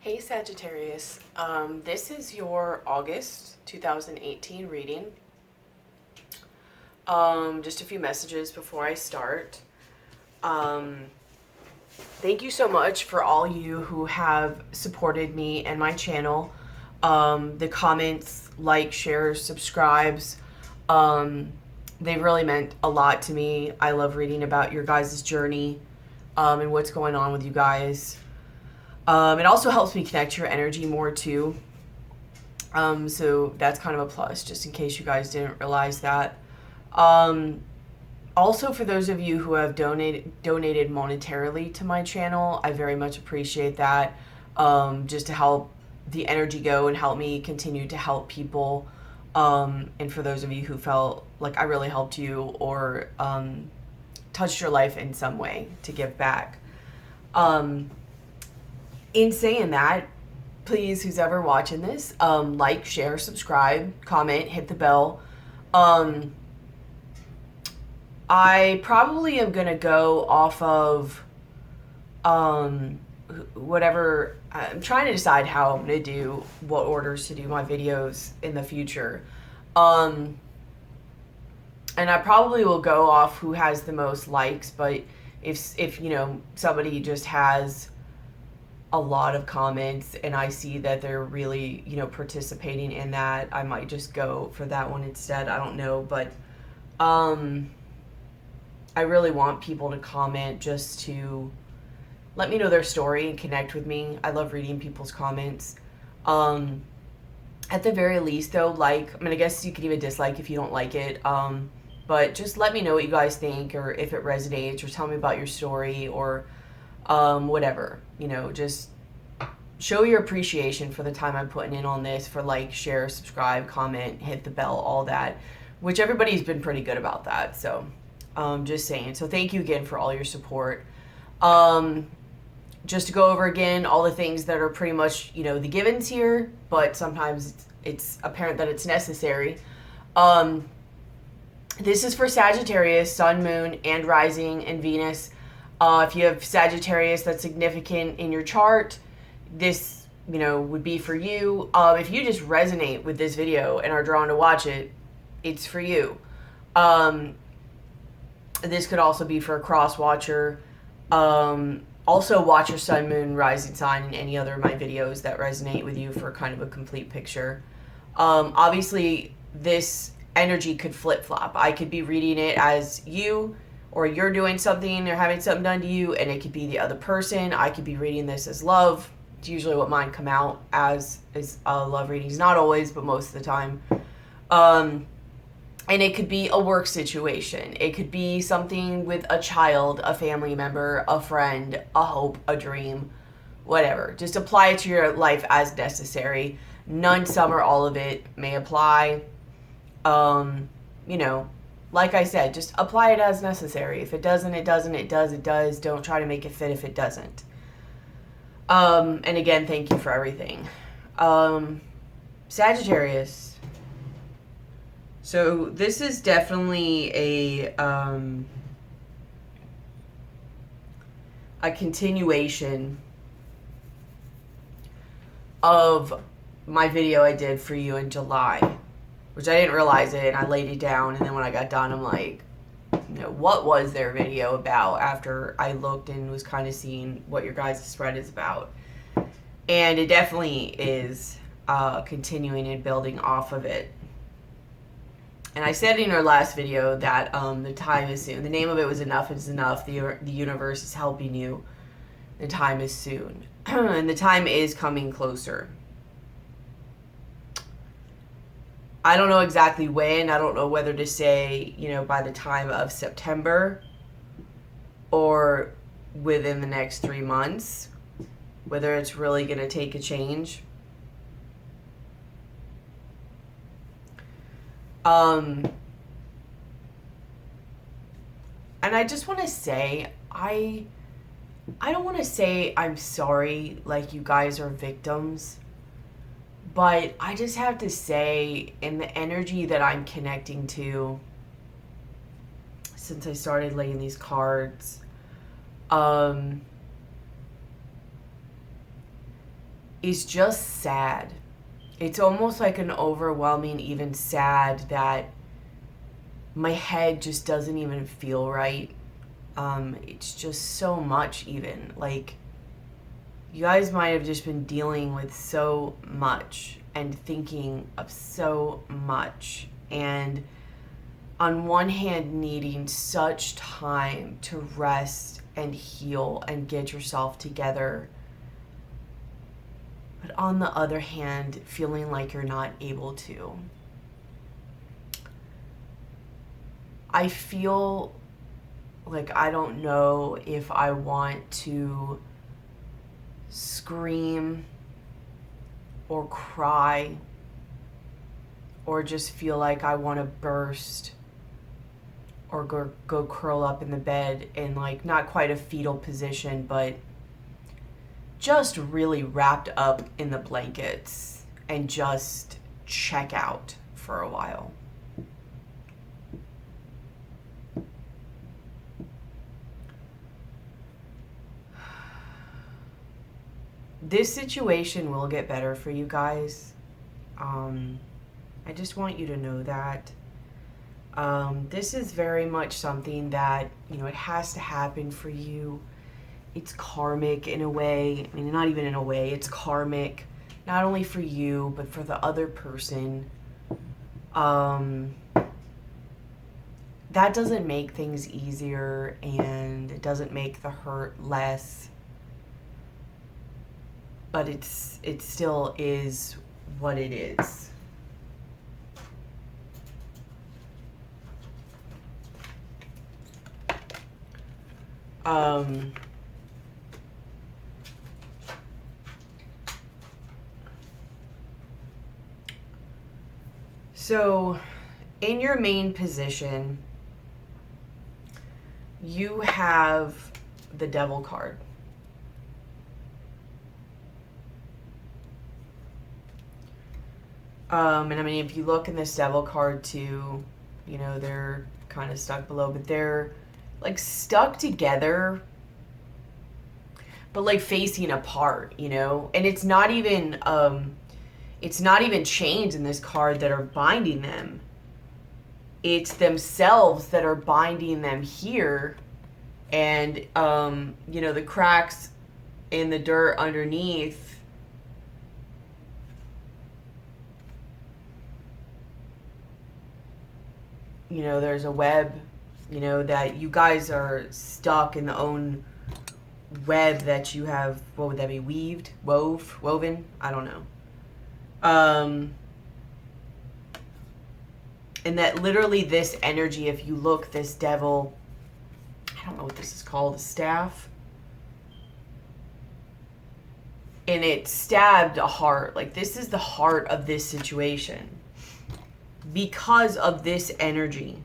Hey Sagittarius, this is your August 2018 reading. Just a few messages before I start. Thank you so much for all you who have supported me and my channel. The comments, like, shares, subscribes, they've really meant a lot to me. I love reading about your guys' journey and what's going on with you guys. It also helps me connect your energy more too. So that's kind of a plus, just in case you guys didn't realize that. Also, for those of you who have donated monetarily to my channel, I very much appreciate that. Just to help the energy go and help me continue to help people. And for those of you who felt like I really helped you or touched your life in some way, to give back. In saying that, please, who's ever watching this, like, share, subscribe, comment, hit the bell. I probably am gonna go off of whatever. I'm trying to decide how I'm gonna do, what orders to do my videos in the future. And I probably will go off who has the most likes, but if you know, somebody just has a lot of comments and I see that they're really, you know, participating in that, I might just go for that one instead. I don't know, but I really want people to comment just to let me know their story and connect with me. I love reading people's comments. At the very least though, like, I mean, I guess you could even dislike if you don't like it. But just let me know what you guys think, or if it resonates, or tell me about your story, or whatever, you know, just show your appreciation for the time I'm putting in on this, for like, share, subscribe, comment, hit the bell, all that, which everybody's been pretty good about that. So just saying. So thank you again for all your support. Just to go over again all the things that are pretty much, you know, the givens here, but sometimes it's apparent that it's necessary. This is for Sagittarius, Sun, Moon, and Rising, and Venus. If you have Sagittarius that's significant in your chart, this, you know, would be for you. If you just resonate with this video and are drawn to watch it, it's for you. This could also be for a cross watcher. Also watch your Sun, Moon, Rising sign in any other of my videos that resonate with you for kind of a complete picture. Obviously, this energy could flip-flop. I could be reading it as you, or you're doing something or having something done to you, and it could be the other person. I could be reading this as love. It's usually what mine come out as, is love readings. Not always, but most of the time. And it could be a work situation. It could be something with a child, a family member, a friend, a hope, a dream, whatever. Just apply it to your life as necessary. None, some, or all of it may apply. You know, like I said, just apply it as necessary. If it doesn't, it doesn't. It does, it does. Don't try to make it fit if it doesn't. And again, thank you for everything. Sagittarius. So this is definitely a continuation of my video I did for you in July, which I didn't realize it, and I laid it down, and then when I got done, I'm like, you know, what was their video about, after I looked and was kind of seeing what your guys' spread is about. And it definitely is continuing and building off of it. And I said in our last video that the time is soon. The name of it was Enough is Enough. The universe is helping you. The time is soon. And the time is coming closer. I don't know exactly when. I don't know whether to say, you know, by the time of September or within the next 3 months, whether it's really going to take a change. And I just want to say, I don't want to say I'm sorry, like you guys are victims, but I just have to say, in the energy that I'm connecting to since I started laying these cards, is just sad. It's almost like an overwhelming, even sad that my head just doesn't even feel right. It's just so much, even. Like, you guys might have just been dealing with so much and thinking of so much. And on one hand, needing such time to rest and heal and get yourself together. But on the other hand, feeling like you're not able to. I feel like I don't know if I want to scream or cry or just feel like I want to burst or go curl up in the bed in, like, not quite a fetal position, but just really wrapped up in the blankets and just check out for a while. This situation will get better for you guys. I just want you to know that. This is very much something that, it has to happen for you. It's karmic in a way. I mean, not even in a way. It's karmic, not only for you, but for the other person. That doesn't make things easier, and it doesn't make the hurt less. But it still is what it is. So, in your main position, you have the Devil card. And I mean, if you look in this Devil card too, they're kind of stuck below, but they're like stuck together, but like facing apart, and it's not even chains in this card that are binding them. It's themselves that are binding them here. And, the cracks in the dirt underneath, there's a web, that you guys are stuck in the own web that you have. What would that be? Woven? I don't know. And that literally this energy, if you look, this Devil, I don't know what this is called, a staff. And it stabbed a heart. Like, this is the heart of this situation. Because of this energy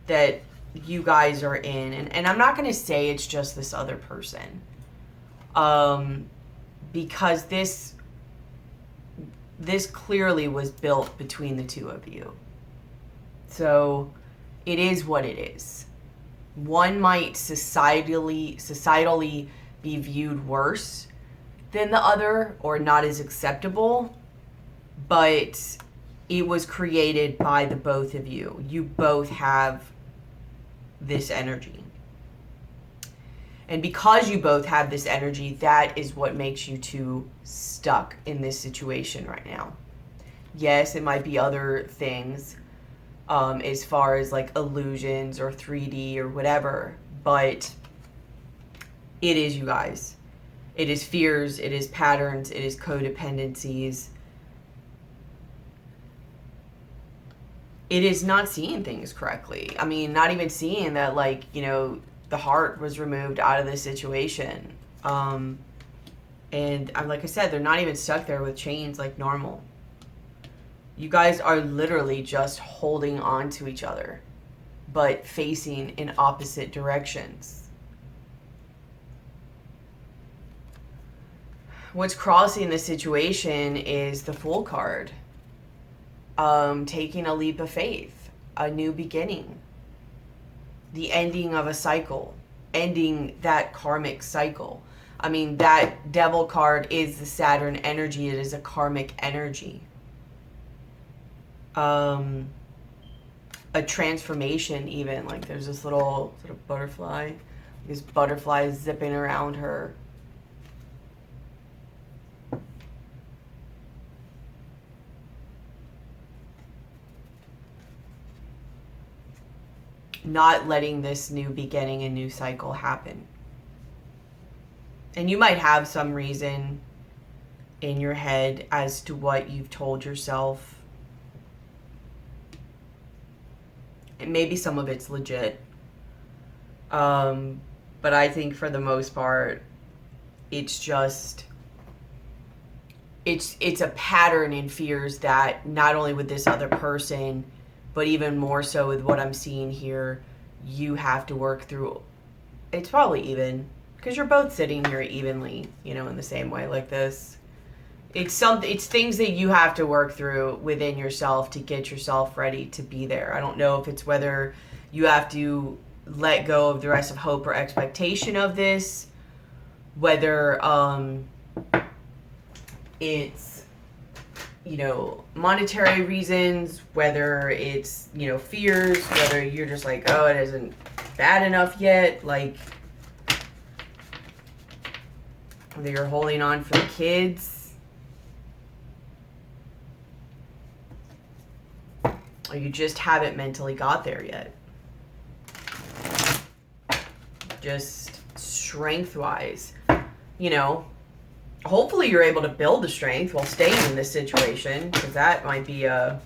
that you guys are in. And I'm not going to say it's just this other person. Because this clearly was built between the two of you. So it is what it is. One might societally be viewed worse than the other, or not as acceptable, but it was created by the both of you. You both have this energy. And because you both have this energy, that is what makes you two stuck in this situation right now. Yes, it might be other things, as far as like illusions or 3D or whatever, but it is you guys. It is fears, it is patterns, it is codependencies. It is not seeing things correctly. I mean, not even seeing that, like, the heart was removed out of the situation. And like I said, they're not even stuck there with chains like normal. You guys are literally just holding on to each other, but facing in opposite directions. What's crossing the situation is the Fool card. Taking a leap of faith, a new beginning, the ending of a cycle, ending that karmic cycle. I mean, that Devil card is the Saturn energy. It is a karmic energy. A transformation even. Like there's this little sort of butterfly. This butterfly is zipping around her. Not letting this new beginning and new cycle happen. And you might have some reason in your head as to what you've told yourself. And maybe some of it's legit. But I think for the most part, it's just, it's a pattern in fears that not only with this other person, but even more so with what I'm seeing here, you have to work through. It's probably even, because you're both sitting here evenly, you know, in the same way like this. It's things that you have to work through within yourself to get yourself ready to be there. I don't know if it's whether you have to let go of the rest of hope or expectation of this, whether it's, you know, monetary reasons, whether it's, you know, fears, whether you're just like, oh, it isn't bad enough yet, like whether you're holding on for the kids, or you just haven't mentally got there yet. Just strength-wise, you know, hopefully you're able to build the strength while staying in this situation, because that might be a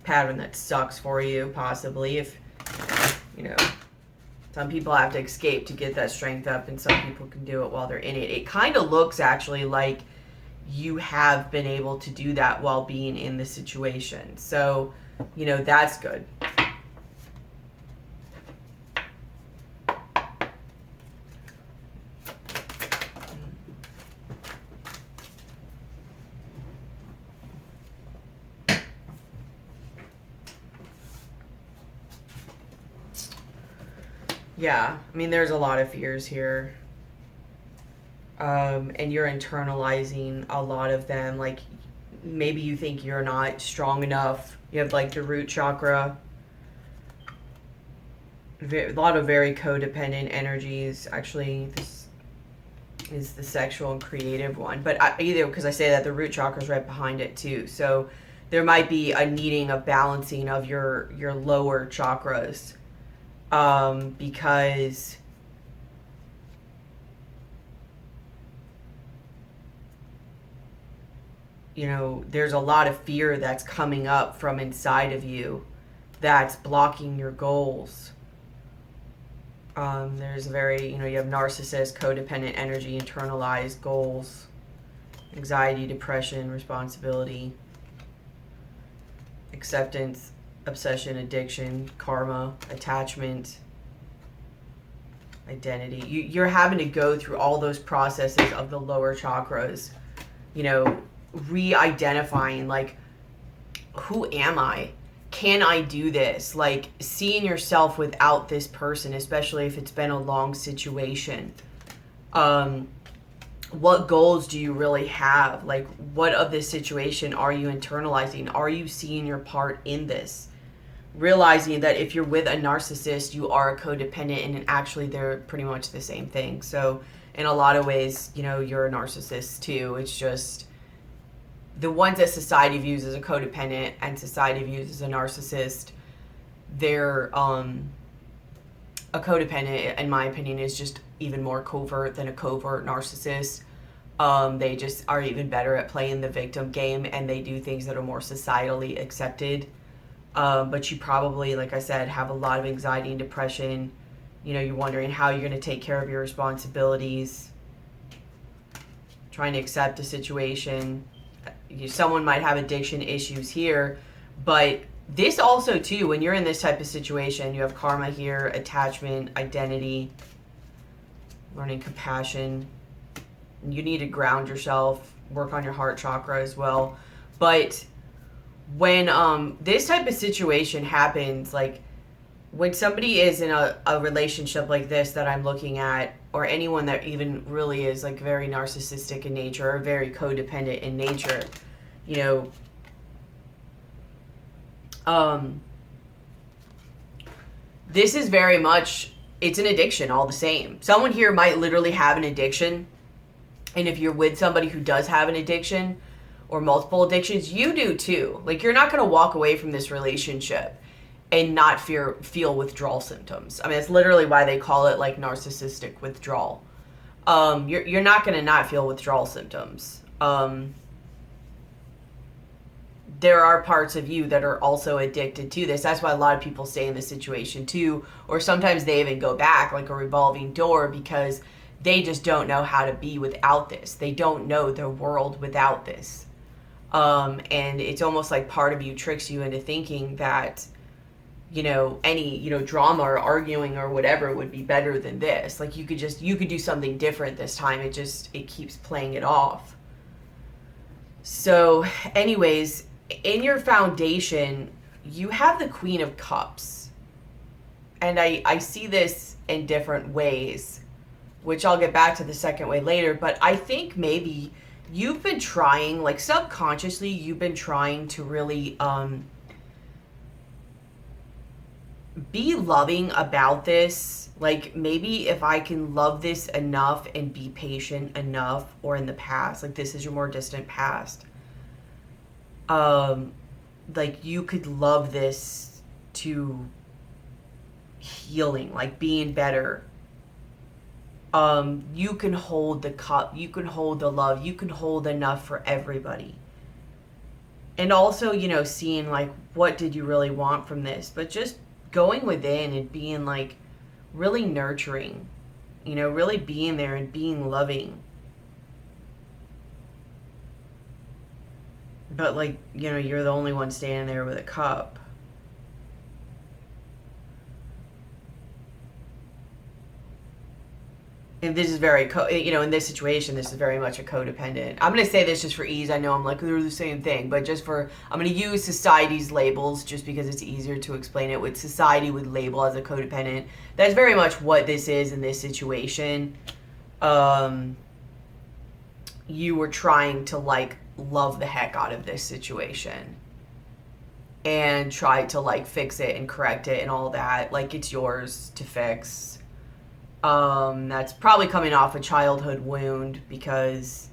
pattern that sucks for you, possibly, if, you know, some people have to escape to get that strength up, and some people can do it while they're in it. It kind of looks actually like you have been able to do that while being in the situation. So, you know, that's good. Yeah, I mean, there's a lot of fears here. And you're internalizing a lot of them. Like, maybe you think you're not strong enough. You have, like, the root chakra. A lot of very codependent energies. Actually, this is the sexual and creative one. But either, because I say that, the root chakra is right behind it, too. So there might be a needing of balancing of your lower chakras. Because you know, there's a lot of fear that's coming up from inside of you that's blocking your goals. There's a very, you know, you have narcissist, codependent energy, internalized goals, anxiety, depression, responsibility, acceptance, obsession, addiction, karma, attachment, identity. You're having to go through all those processes of the lower chakras, you know, re-identifying, like, who am I? Can I do this? Like, seeing yourself without this person, especially if it's been a long situation. What goals do you really have? Like, what of this situation are you internalizing? Are you seeing your part in this? Realizing that if you're with a narcissist, you are a codependent, and actually they're pretty much the same thing. So in a lot of ways, you know, you're a narcissist too. It's just the ones that society views as a codependent and society views as a narcissist, they're a codependent, in my opinion, is just even more covert than a covert narcissist. They just are even better at playing the victim game, and they do things that are more societally accepted. But you probably, like I said, have a lot of anxiety and depression. You know, you're wondering how you're going to take care of your responsibilities, trying to accept a situation. Someone might have addiction issues here, but this also too, when you're in this type of situation, you have karma here, attachment, identity, learning compassion. You need to ground yourself, work on your heart chakra as well. But when this type of situation happens, like, when somebody is in a relationship like this that I'm looking at, or anyone that even really is like very narcissistic in nature or very codependent in nature, you know, this is very much, it's an addiction all the same. Someone here might literally have an addiction. And if you're with somebody who does have an addiction or multiple addictions, you do too. Like, you're not going to walk away from this relationship and not feel withdrawal symptoms. I mean, that's literally why they call it like narcissistic withdrawal. You're not going to not feel withdrawal symptoms. There are parts of you that are also addicted to this. That's why a lot of people stay in this situation too, or sometimes they even go back, like a revolving door, because they just don't know how to be without this. They don't know their world without this. And it's almost like part of you tricks you into thinking that, you know, any, you know, drama or arguing or whatever would be better than this. Like, you could do something different this time. It keeps playing it off. So anyways, in your foundation, you have the Queen of Cups. And I see this in different ways, which I'll get back to the second way later. But I think maybe you've been trying, like subconsciously, you've been trying to really be loving about this. Like, maybe if I can love this enough and be patient enough, or in the past, like this is your more distant past, like you could love this to healing, like being better. You can hold the cup, you can hold the love, you can hold enough for everybody. And also, you know, seeing like, what did you really want from this? But just going within and being like really nurturing, you know, really being there and being loving. But like, you know, you're the only one standing there with a cup. And this is very, you know, in this situation, this is very much a codependent. I'm going to say this just for ease. I know I'm like, they're the same thing. But just for, I'm going to use society's labels just because it's easier to explain it. What society would label as a codependent. That's very much what this is in this situation. You were trying to, like, love the heck out of this situation. And try to, like, fix it and correct it and all that. Like, it's yours to fix. That's probably coming off a childhood wound, because,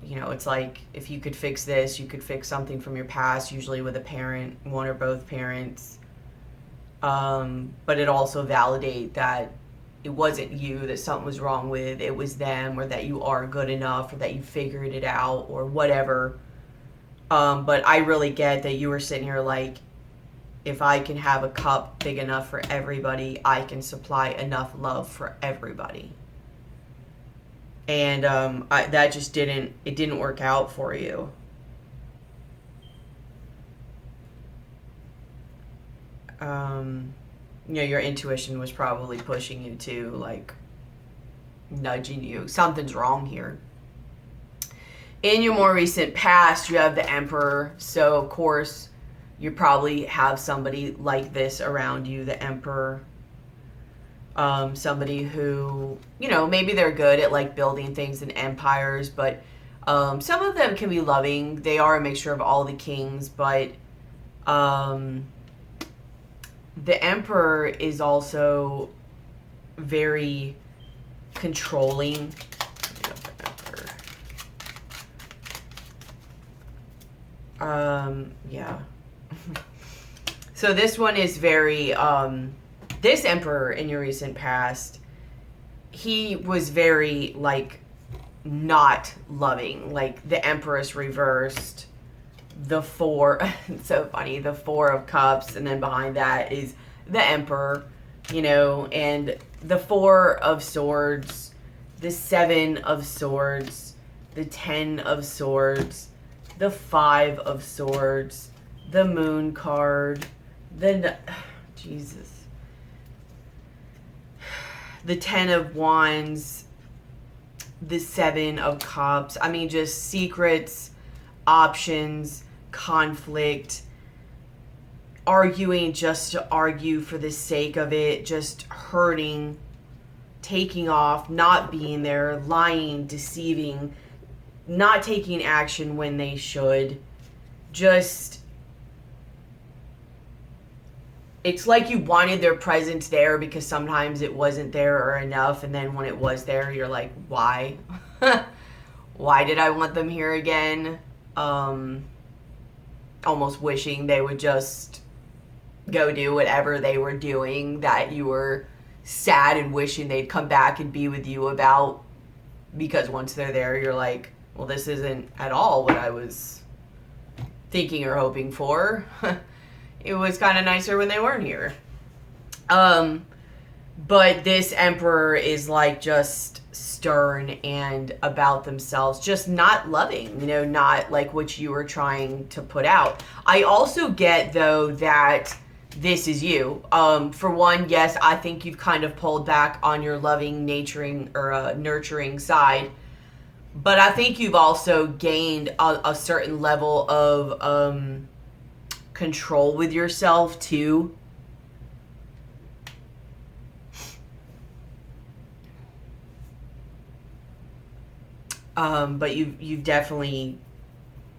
you know, it's like, if you could fix this, you could fix something from your past, usually with a parent, one or both parents. But it also validate that it wasn't you that something was wrong with, it was them, or that you are good enough, or that you figured it out, or whatever. But I really get that you were sitting here like, if I can have a cup big enough for everybody, I can supply enough love for everybody. And that just didn't work out for you. You know, your intuition was probably pushing you to, like, nudging you. Something's wrong here. In your more recent past, you have the Emperor. So, of course, you probably have somebody like this around you, the Emperor. Somebody who, you know, maybe they're good at, like, building things and empires, but some of them can be loving. They are a mixture of all the kings, but the Emperor is also very controlling. Yeah. So this one is very, this Emperor in your recent past, he was very, like, not loving. Like, the Empress reversed, the Four, it's so funny, the Four of Cups, and then behind that is the Emperor, you know, and the Four of Swords, the Seven of Swords, the 10 of Swords, the 5 of Swords, the Moon card, Jesus, the 10 of Wands, the 7 of Cups. I mean, just secrets, options, conflict, arguing just to argue for the sake of it, just hurting, taking off, not being there, lying, deceiving, not taking action when they should. Just, it's like you wanted their presence there because sometimes it wasn't there or enough, and then when it was there, you're like, why? Why did I want them here again? Almost wishing they would just go do whatever they were doing that you were sad and wishing they'd come back and be with you about, because once they're there, you're like, well, this isn't at all what I was thinking or hoping for. It was kind of nicer when they weren't here. But this Emperor is like just stern and about themselves, just not loving, you know, not like what you were trying to put out. I also get, though, that this is you. For one, yes, I think you've kind of pulled back on your loving, nurturing side. But I think you've also gained a certain level of control with yourself, too. But you've definitely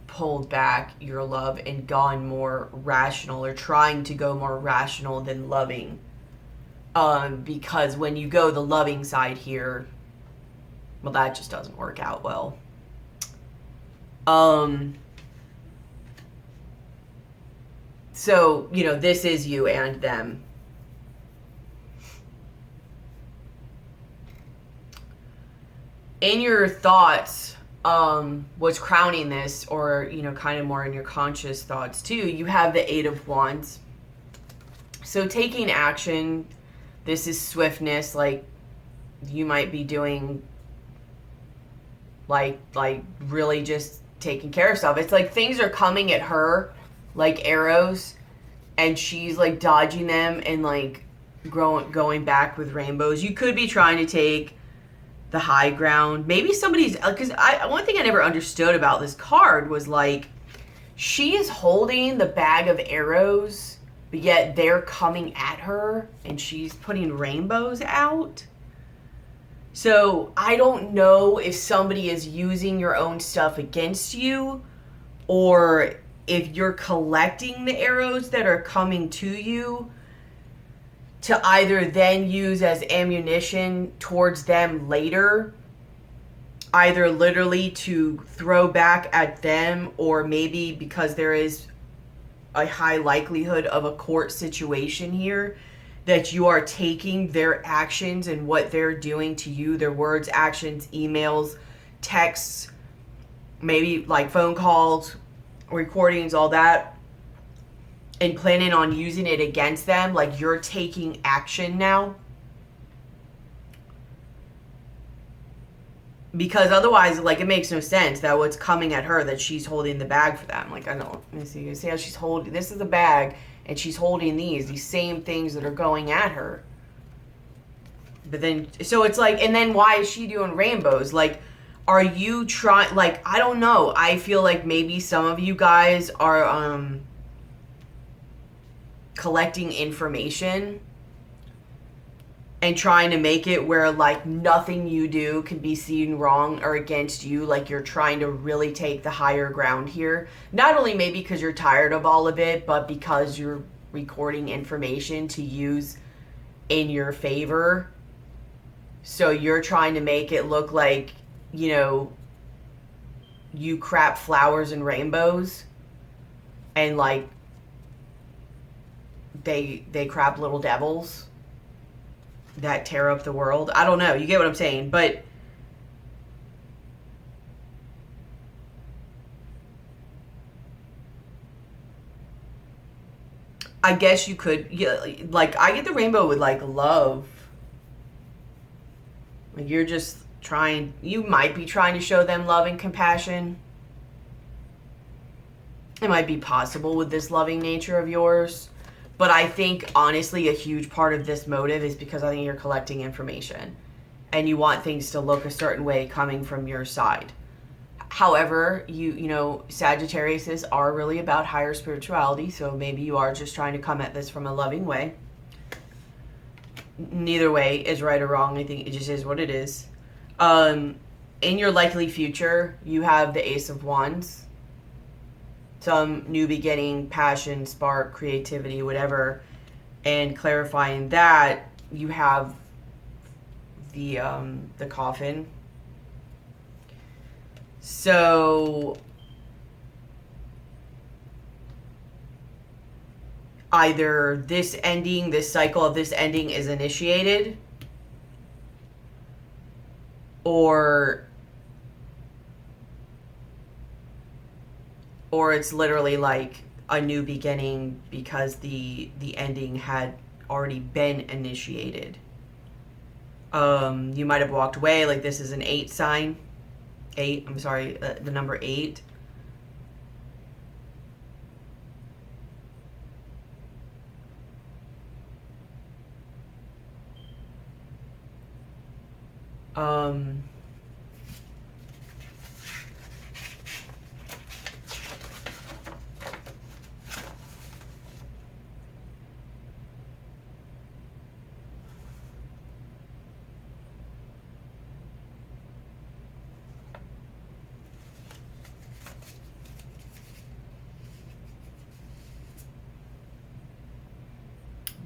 pulled back your love and gone more rational, or trying to go more rational than loving. Because when you go the loving side here, well, that just doesn't work out well. So, you know, this is you and them. In your thoughts, what's crowning this, or, you know, kind of more in your conscious thoughts too, you have the Eight of Wands. So taking action, this is swiftness, like you might be doing like really just taking care of stuff. It's like things are coming at her like arrows, and she's like dodging them and like going back with rainbows. You could be trying to take the high ground. Maybe somebody's, because one thing I never understood about this card was like, she is holding the bag of arrows, but yet they're coming at her and she's putting rainbows out. So I don't know if somebody is using your own stuff against you, or if you're collecting the arrows that are coming to you to either then use as ammunition towards them later, either literally to throw back at them, or maybe because there is a high likelihood of a court situation here, that you are taking their actions and what they're doing to you, their words, actions, emails, texts, maybe like phone calls, recordings, all that, and planning on using it against them. Like you're taking action now. Because otherwise, like, it makes no sense that what's coming at her, that she's holding the bag for them. Like, I don't, let me see. You see how she's holding, this is the bag, and she's holding these same things that are going at her. But then, so it's like, and then why is she doing rainbows? Like, are you trying, like, I don't know. I feel like maybe some of you guys are collecting information and trying to make it where, like, nothing you do can be seen wrong or against you. Like, you're trying to really take the higher ground here. Not only maybe because you're tired of all of it, but because you're recording information to use in your favor. So you're trying to make it look like, you know, you crap flowers and rainbows, and, like, they crap little devils that tear up the world. I don't know. You get what I'm saying? But I guess you could, yeah, like, I get the rainbow with, like, love. Like, you're just trying, you might be trying to show them love and compassion. It might be possible with this loving nature of yours. But I think, honestly, a huge part of this motive is because I think you're collecting information. And you want things to look a certain way coming from your side. However, you know, Sagittariuses are really about higher spirituality, so maybe you are just trying to come at this from a loving way. Neither way is right or wrong. I think it just is what it is. In your likely future, you have the Ace of Wands. Some new beginning, passion, spark, creativity, whatever. And clarifying that, you have the Coffin. So either this ending, this cycle of this ending is initiated, or it's literally like a new beginning because the ending had already been initiated. You might have walked away, like this is an 8 sign. 8, I'm sorry, the number 8.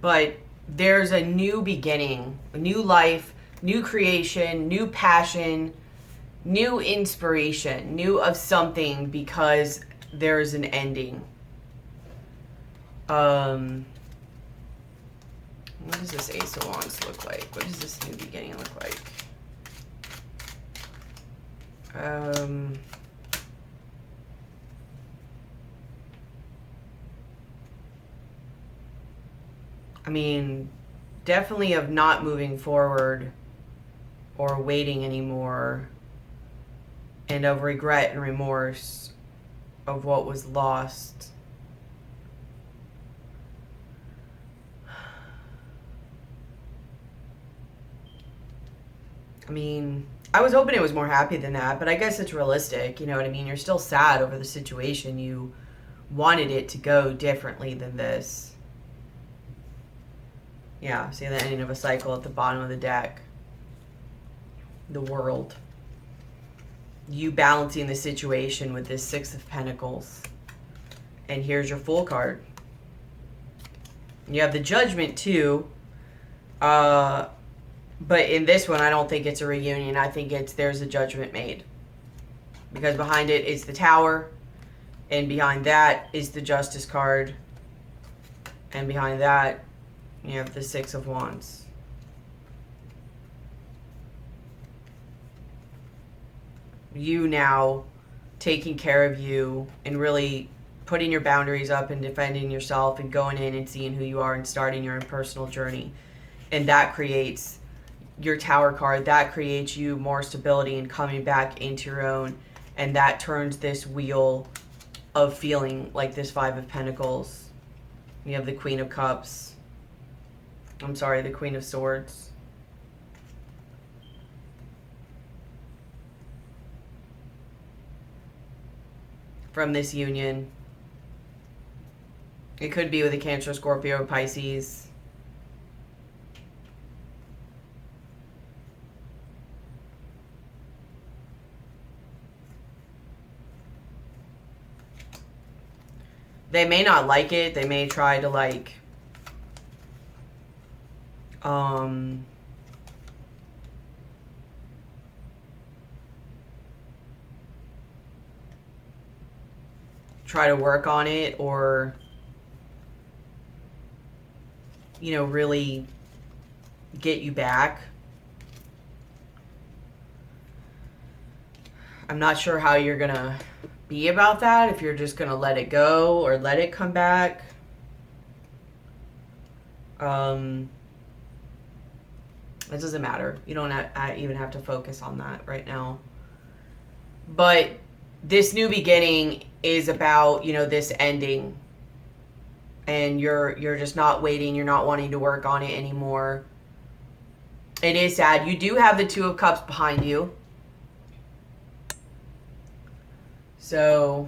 But there's a new beginning, a new life, new creation, new passion, new inspiration, new of something because there's an ending. What does this Ace of Wands look like? What does this new beginning look like? I mean, definitely of not moving forward or waiting anymore, and of regret and remorse of what was lost. I mean, I was hoping it was more happy than that, but I guess it's realistic, you know what I mean? You're still sad over the situation. You wanted it to go differently than this. Yeah, see the ending of a cycle at the bottom of the deck. The World. You balancing the situation with this 6 of Pentacles. And here's your Fool card. You have the Judgment too. But in this one, I don't think it's a reunion. I think there's a judgment made. Because behind it is the Tower. And behind that is the Justice card. And behind that, you have the 6 of Wands. You now taking care of you and really putting your boundaries up and defending yourself and going in and seeing who you are and starting your own personal journey. And that creates your Tower card. That creates you more stability and coming back into your own. And that turns this wheel of feeling like this 5 of Pentacles. You have the Queen of Cups. I'm sorry, the Queen of Swords. From this union. It could be with a Cancer, Scorpio, Pisces. They may not like it. They may try to like try to work on it, or you know, really get you back. I'm not sure how you're gonna be about that, if you're just gonna let it go or let it come back. It doesn't matter. You don't even have to focus on that right now. But this new beginning is about, you know, this ending. And you're just not waiting. You're not wanting to work on it anymore. It is sad. You do have the 2 of Cups behind you. So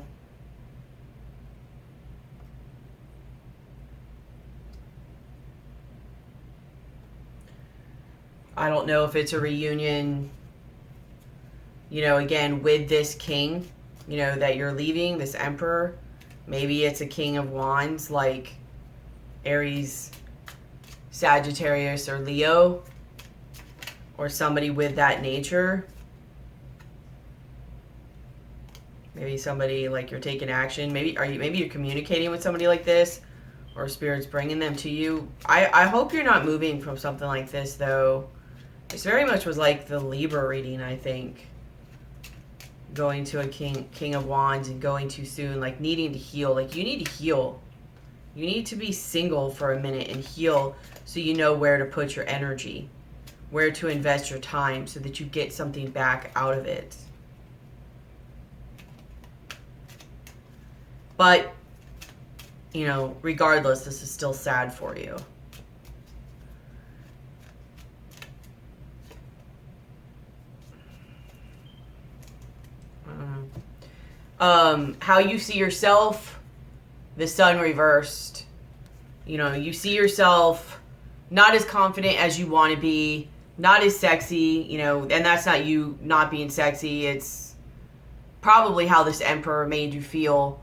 I don't know if it's a reunion, you know, again, with this king, you know, that you're leaving, this emperor. Maybe it's a king of wands like Aries, Sagittarius, or Leo, or somebody with that nature. Maybe somebody like you're taking action. Maybe you're communicating with somebody like this, or Spirit's bringing them to you. I hope you're not moving from something like this, though. This very much was like the Libra reading, I think. Going to a king of wands and going too soon, like needing to heal. Like, you need to heal. You need to be single for a minute and heal, so you know where to put your energy, where to invest your time, so that you get something back out of it. But, you know, regardless, this is still sad for you. How you see yourself, the sun reversed. You know, you see yourself not as confident as you want to be, not as sexy, you know, and that's not you not being sexy. It's probably how this emperor made you feel.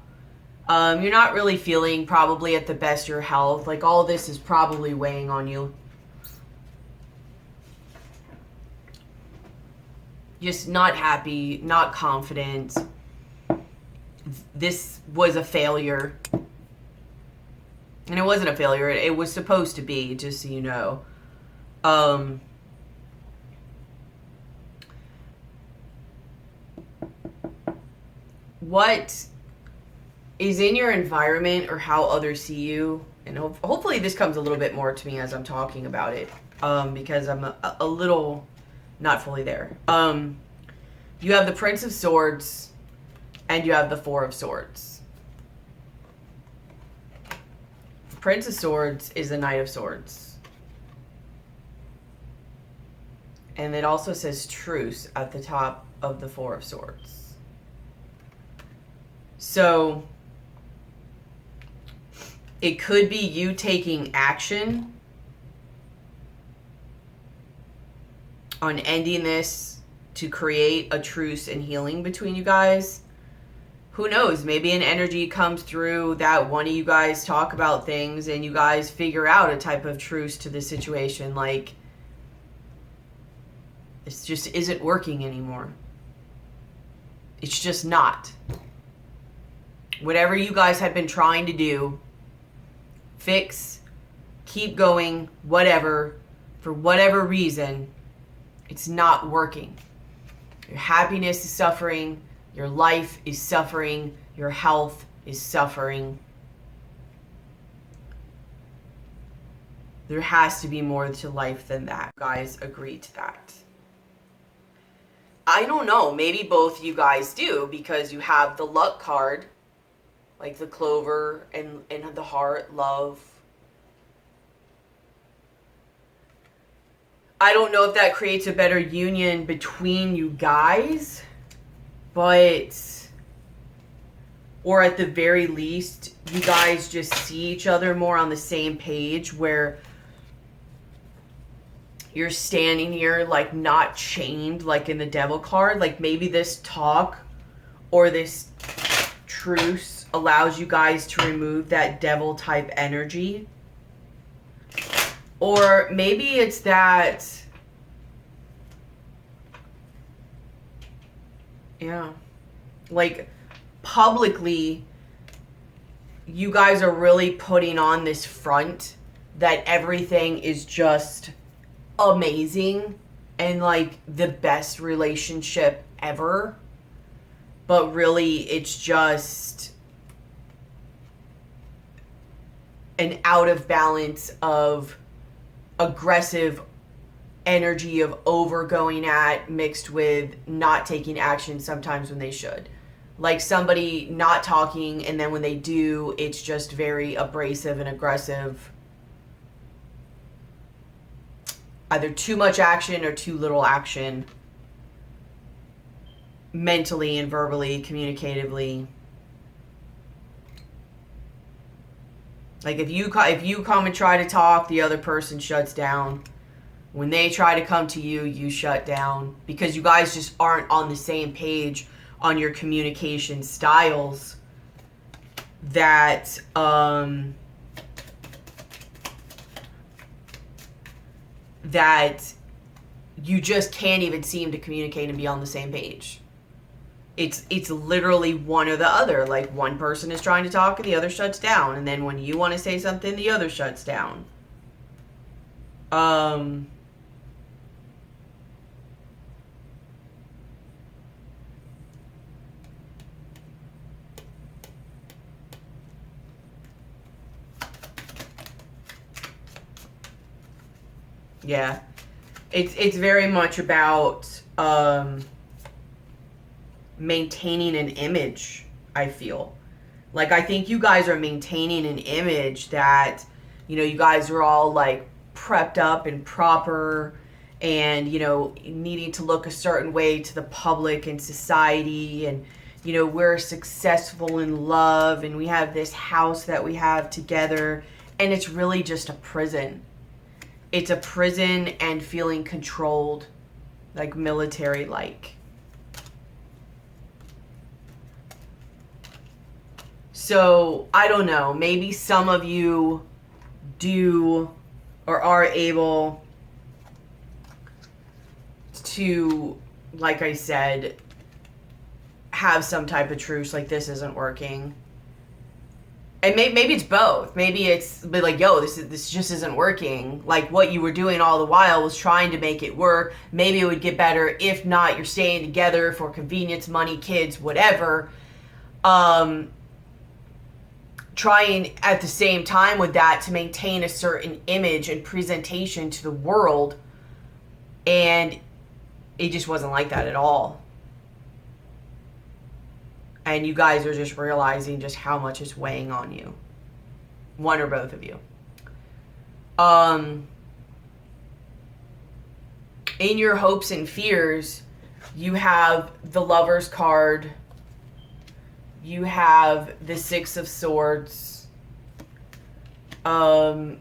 You're not really feeling probably at the best of your health. Like, all this is probably weighing on you. Just not happy, not confident. This was a failure. And it wasn't a failure. It was supposed to be, just so you know. What is in your environment, or how others see you, and hopefully this comes a little bit more to me as I'm talking about it, because I'm a little not fully there. You have the Prince of Swords, and you have the Four of Swords. The Prince of Swords is the Knight of Swords. And it also says truce at the top of the Four of Swords. So it could be you taking action on ending this to create a truce and healing between you guys. Who knows? Maybe an energy comes through that one of you guys talk about things and you guys figure out a type of truce to the situation. Like, this just isn't working anymore. It's just not. Whatever you guys have been trying to do, fix, keep going, whatever, for whatever reason, it's not working. Your happiness is suffering. Your life is suffering. Your health is suffering. There has to be more to life than that. You guys agree to that. I don't know. Maybe both you guys do, because you have the luck card, like the clover and the heart, love. I don't know if that creates a better union between you guys, but, or at the very least, you guys just see each other more on the same page, where you're standing here like not chained like in the Devil card. Like, maybe this talk or this truce allows you guys to remove that devil type energy. Or maybe it's that, yeah, like publicly you guys are really putting on this front that everything is just amazing and like the best relationship ever, but really it's just an out of balance of aggressive energy of over going at, mixed with not taking action sometimes when they should. Like somebody not talking, and then when they do, it's just very abrasive and aggressive. Either too much action or too little action. mentally and verbally, communicatively. Like if you come and try to talk, the other person shuts down. When they try to come to you, you shut down, because you guys just aren't on the same page on your communication styles. That that you just can't even seem to communicate and be on the same page. It's literally one or the other. Like one person is trying to talk and the other shuts down, and then when you want to say something, the other shuts down. Yeah. It's very much about maintaining an image, I feel. Like, I think you guys are maintaining an image that, you guys are all, like, prepped up and proper and, needing to look a certain way to the public and society, and, we're successful in love, and we have this house that we have together, and it's really just a prison. It's a prison and feeling controlled, like military-like. So, I don't know, maybe some of you do or are able to, like I said, have some type of truce, like this isn't working. And maybe it's both. Maybe it's like, yo, this just isn't working. Like what you were doing all the while was trying to make it work. Maybe it would get better. If not, you're staying together for convenience, money, kids, whatever. Trying at the same time with that to maintain a certain image and presentation to the world. And it just wasn't like that at all. And you guys are just realizing just how much is weighing on you. One or both of you. In your hopes and fears, you have the Lover's card. You have the Six of Swords. And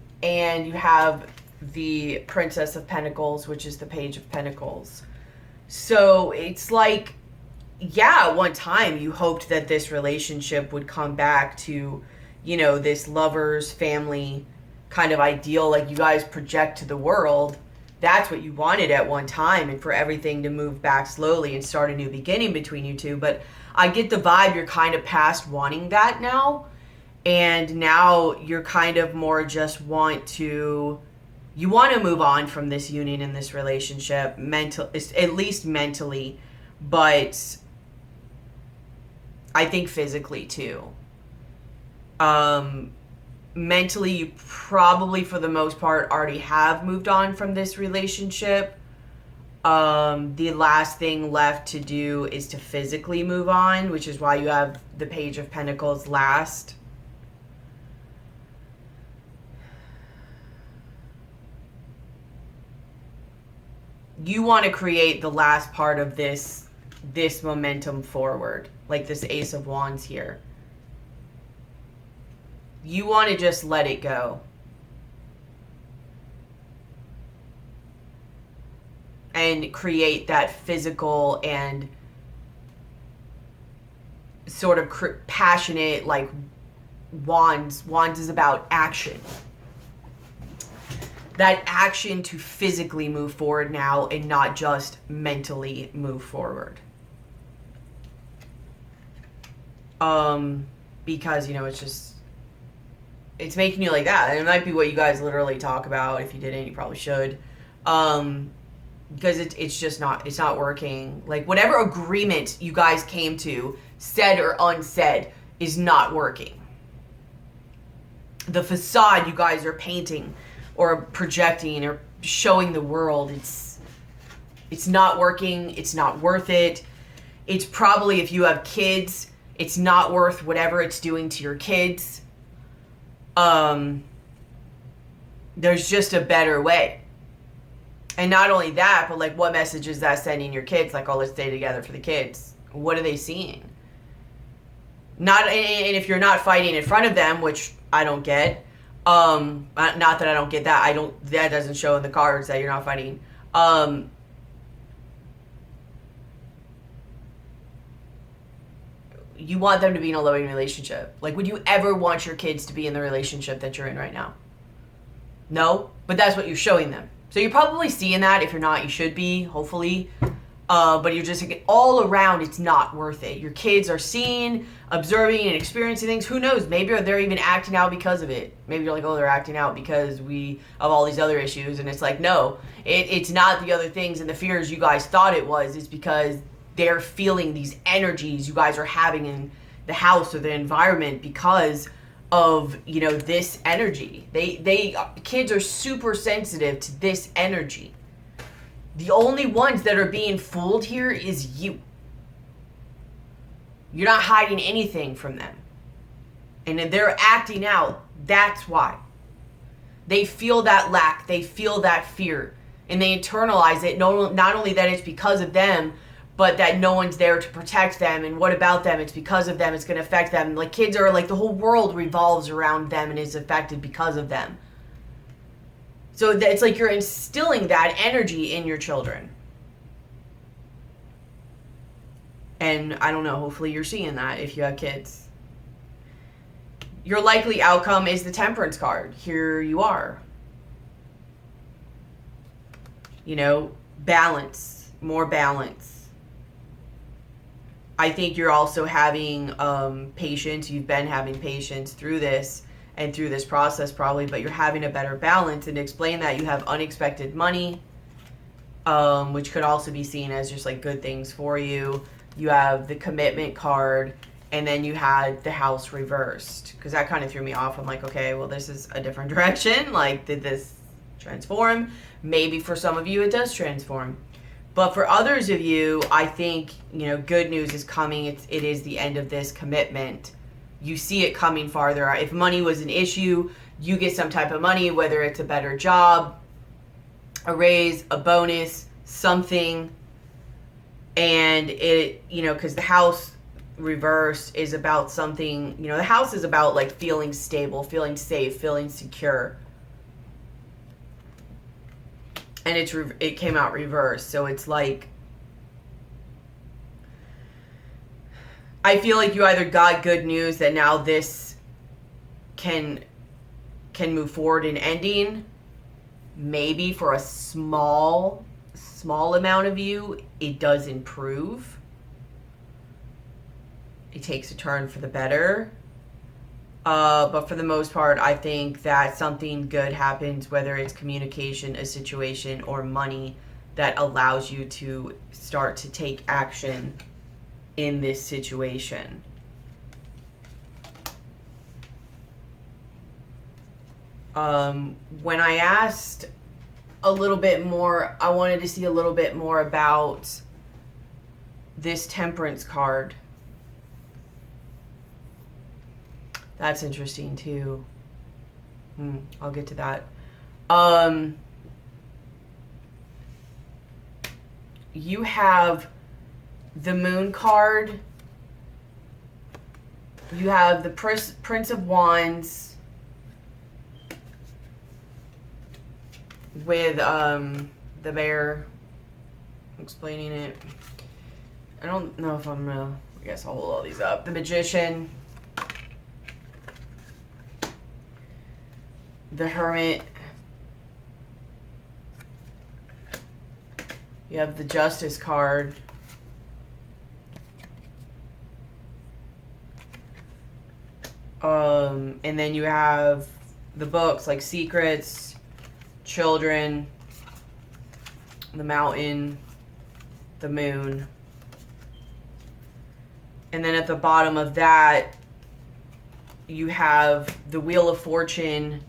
you have the Princess of Pentacles, which is the Page of Pentacles. So it's like, yeah, at one time you hoped that this relationship would come back to, this lover's family kind of ideal, like you guys project to the world. That's what you wanted at one time, and for everything to move back slowly and start a new beginning between you two. But I get the vibe you're kind of past wanting that now, and now you're kind of more just you want to move on from this union and this relationship, at least mentally, but I think physically too. Mentally, you probably, for the most part, already have moved on from this relationship. The last thing left to do is to physically move on, which is why you have the Page of Pentacles last. You want to create the last part of this momentum forward, like this Ace of Wands here. You want to just let it go. And create that physical and sort of passionate, like Wands. Wands is about action. That action to physically move forward now and not just mentally move forward. Because, it's making you like that. And it might be what you guys literally talk about. If you didn't, you probably should. Because it's not working. Like, whatever agreement you guys came to, said or unsaid, is not working. The facade you guys are painting or projecting or showing the world, it's not working. It's not worth it. It's probably, if you have kids, it's not worth whatever it's doing to your kids. There's just a better way. And not only that, but like, what message is that sending your kids? Like, oh, let's stay together for the kids. What are they seeing? Not, and if you're not fighting in front of them, which I don't get, not that I don't get that, that doesn't show in the cards that you're not fighting. You want them to be in a loving relationship. Like, would you ever want your kids to be in the relationship that you're in right now? No, but that's what you're showing them. So you're probably seeing that. If you're not, you should be, hopefully. But you're just all around, it's not worth it. Your kids are seeing, observing, and experiencing things. Who knows? Maybe they're even acting out because of it. Maybe you're like, oh, they're acting out because of all these other issues. And it's like, no, it's not the other things and the fears you guys thought it was. It's because they're feeling these energies you guys are having in the house or the environment because of, this energy. Kids are super sensitive to this energy. The only ones that are being fooled here is you. You're not hiding anything from them. And if they're acting out, that's why. They feel that lack. They feel that fear. And they internalize it. Not only that it's because of them, but that no one's there to protect them. And what about them? It's because of them. It's going to affect them. Like, kids are like, the whole world revolves around them and is affected because of them. So it's like you're instilling that energy in your children. And I don't know, hopefully you're seeing that if you have kids. Your likely outcome is the Temperance card. Here you are. Balance. More balance. I think you're also having patience. You've been having patience through this. And through this process probably, but you're having a better balance. And to explain that, you have unexpected money, which could also be seen as just like good things for you. You have the Commitment card, and then you had the House reversed, because that kind of threw me off. I'm like, okay, well, this is a different direction. Like, did this transform? Maybe for some of you it does transform. But for others of you, I think, good news is coming. It is the end of this commitment. You see it coming farther. If money was an issue, you get some type of money, whether it's a better job, a raise, a bonus, something. And it, because the House reversed is about something, the House is about like feeling stable, feeling safe, feeling secure. And it came out reversed. So it's like, I feel like you either got good news that now this can move forward in ending. Maybe for a small amount of you, it does improve. It takes a turn for the better. But for the most part, I think that something good happens, whether it's communication, a situation, or money, that allows you to start to take action in this situation. When I asked a little bit more, I wanted to see a little bit more about this Temperance card. That's interesting too. I'll get to that. You have the Moon card. You have the Prince of Wands with the bear explaining it. I don't know if I'm gonna, I guess I'll hold all these up. The Magician, the Hermit, you have the Justice card, and then you have the books like Secrets, Children, the Mountain, the Moon. And then at the bottom of that, you have the Wheel of Fortune.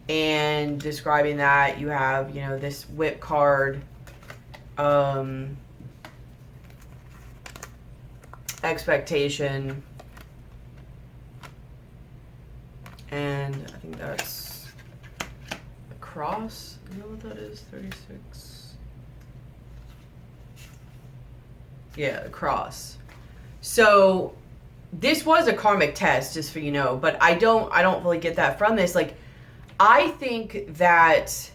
And describing that, you have, this Whip card, expectation, and I think that's a cross. You know what that is? 36. Yeah, cross. So this was a karmic test, just for you know, but I don't really get that from this. Like, I think that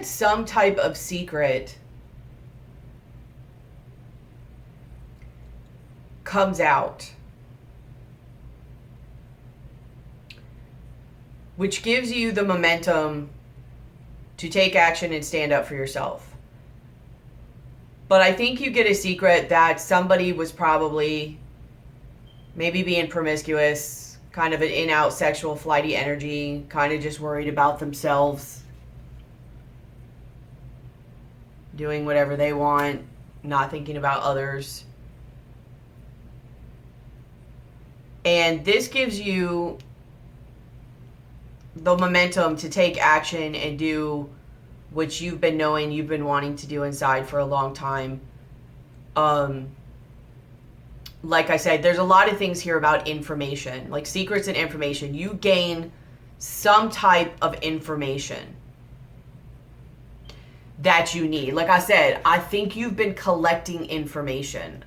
some type of secret comes out, which gives you the momentum to take action and stand up for yourself. But I think you get a secret that somebody was probably maybe being promiscuous, kind of an in-out sexual flighty energy, kind of just worried about themselves, doing whatever they want, not thinking about others. And this gives you the momentum to take action and do what you've been knowing, you've been wanting to do inside for a long time. Like I said, there's a lot of things here about information, like secrets and information. You gain some type of information that you need. Like I said, I think you've been collecting information.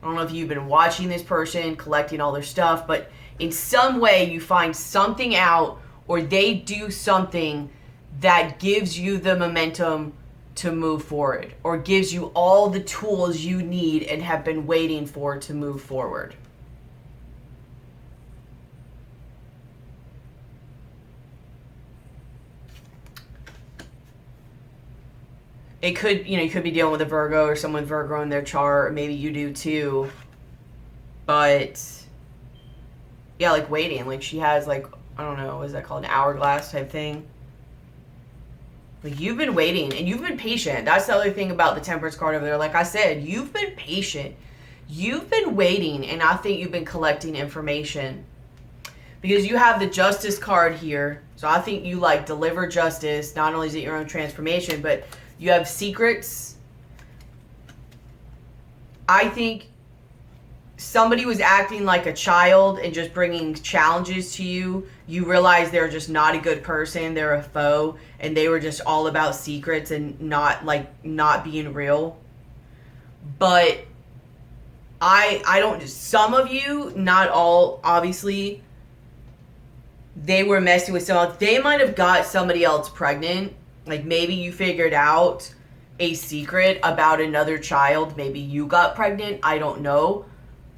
I don't know if you've been watching this person, collecting all their stuff, but in some way you find something out, or they do something that gives you the momentum to move forward, or gives you all the tools you need and have been waiting for to move forward. It could, you could be dealing with a Virgo or someone Virgo in their chart, or maybe you do too. But yeah, like waiting. Like she has like, I don't know, what is that called? An hourglass type thing. Like you've been waiting and you've been patient. That's the other thing about the Temperance card over there. Like I said, you've been patient. You've been waiting, and I think you've been collecting information. Because you have the Justice card here. So I think you like deliver justice. Not only is it your own transformation, but you have secrets. I think somebody was acting like a child and just bringing challenges to you. You realize they're just not a good person. They're a foe, and they were just all about secrets and not being real. But I don't, some of you, not all, obviously, they were messing with someone. They might have got somebody else pregnant. Like maybe you figured out a secret about another child. Maybe you got pregnant. I don't know.